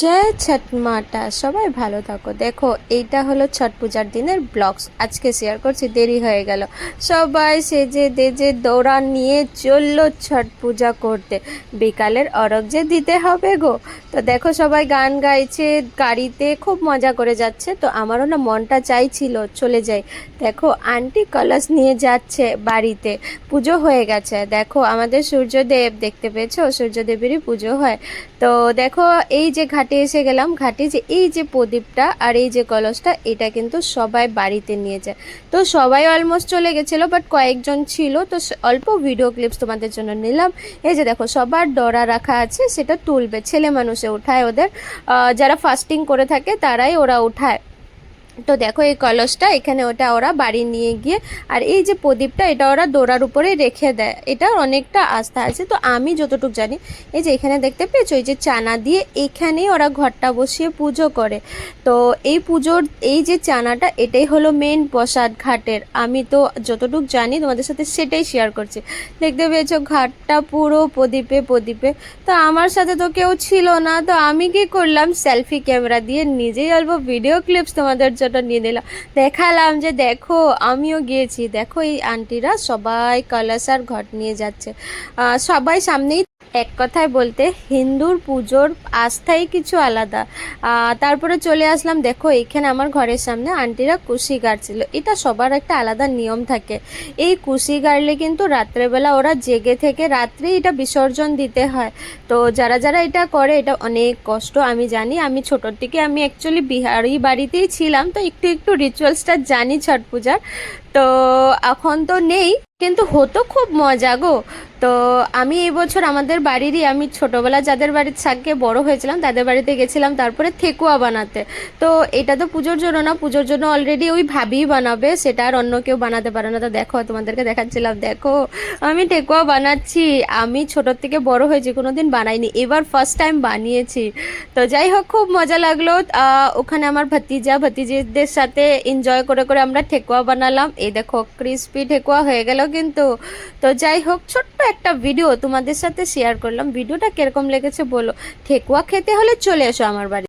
জয় ছট মাতা, সবাই ভালো থাকো। দেখো, এইটা হলো ছট পূজার দিনের ব্লগস। আজকে শেয়ার করছি, দেরি হয়ে গেল। সবাই সেজে দেজে দৌড়া নিয়ে চললো ছট পূজা করতে। বিকালের অরগ যে দিতে হবে গো। তো দেখো, সবাই গান গাইছে, গাড়িতে খুব মজা করে যাচ্ছে। তো আমারও না মনটা চাইছিল চলে যাই। দেখো, আন্টি কলস নিয়ে যাচ্ছে বাড়িতে। পুজো হয়ে গেছে। দেখো, আমাদের সূর্যদেব দেখতে পেয়েছো, সূর্যদেবেরই পুজো হয়। তো দেখো, এই যে ঘাটে এসে গেলাম। ঘাটে যে এই যে প্রদীপটা আর এই যে কলসটা, এটা কিন্তু সবাই বাড়িতে নিয়ে যায়। তো সবাই অলমোস্ট চলে গেছিলো, বাট কয়েকজন ছিল। তো অল্প ভিডিও ক্লিপস তোমাদের জন্য নিলাম। এই যে দেখো, সবার ডরা রাখা আছে, সেটা তুলবে। ছেলে মানুষে উঠায় ওদের, যারা ফাস্টিং করে থাকে তারাই ওরা উঠায়। তো দেখো, এই কলসটা এখানে, ওটা ওরা বাড়ি নিয়ে গিয়ে, আর এই যে প্রদীপটা, এটা ওরা দোড়ার উপরে রেখে দেয়। এটা অনেকটা আস্থা আছে। তো আমি যতটুকু জানি, এই যে এখানে দেখতে পেয়েছো, এই যে চানা দিয়ে এখানেই ওরা ঘরটা বসিয়ে পুজো করে। তো এই পুজোর এই যে চানাটা, এটাই হলো মেন প্রসাদ ঘাটের। আমি তো যতটুকু জানি তোমাদের সাথে সেটাই শেয়ার করছি। দেখতে পেয়েছো, ঘাটটা পুরো প্রদীপে প্রদীপে। তো আমার সাথে তো কেউ ছিল না, তো আমি কি করলাম, সেলফি ক্যামেরা দিয়ে নিজেই অল্প ভিডিও ক্লিপস তোমাদের জন্য নিয়ে নিলাম। দেখালাম যে দেখো, আমিও গিয়েছি। দেখো, এই আন্টিরা সবাই কলস আর ঘট নিয়ে যাচ্ছে। সবাই সামনেই। এক কথায় বলতে, হিন্দুর পুজোর আস্থাই কিছু আলাদা। তারপরে চলে আসলাম। দেখো, এখানে আমার ঘরের সামনে আন্টিরা কুশি গাড়ছিল। এটা সবার একটা আলাদা নিয়ম থাকে। এই কুশি গাড়লে কিন্তু রাত্রেবেলা ওরা জেগে থেকে রাত্রে এটা বিসর্জন দিতে হয়। তো যারা যারা এটা করে, এটা অনেক কষ্ট আমি জানি। আমি ছোটোর থেকে, আমি অ্যাকচুয়ালি বিহারি বাড়িতেই ছিলাম, তো একটু একটু রিচুয়ালসটা জানি ছট পূজার। তো এখন তো নেই, কিন্তু হতো খুব মজা গো। তো আমি এই বছর আমাদের বাড়িরই, আমি ছোটোবেলা যাদের বাড়ির থাকে বড় হয়েছিলাম, তাদের বাড়িতে গেছিলাম তারপরে ঠেকুয়া বানাতে। তো এটা তো পুজোর জন্য না, পুজোর জন্য অলরেডি ওই ভাবিই বানাবে, সেটা আর অন্য কেউ বানাতে পারে না। তো দেখো, তোমাদেরকে দেখাচ্ছিলাম। দেখো, আমি ঠেকুয়া বানাচ্ছি। আমি ছোটোর থেকে বড় হয়েছি, কোনো দিন বানাইনি, এবার ফার্স্ট টাইম বানিয়েছি। তো যাই হোক, খুব মজা লাগলো। ওখানে আমার ভাতিজিদের সাথে এনজয় করে করে আমরা ঠেকুয়া বানালাম। এই দেখো, ক্রিস্পি ঠেকুয়া হয়ে গেল কিন্তু। তো যাই হোক, ছোট্ট একটা ভিডিও তোমাদের সাথে শেয়ার করলাম। ভিডিওটা কিরকম লেগেছে বলো। ঠেকুয়া খেতে হলে চলে এসো আমার বাড়ি।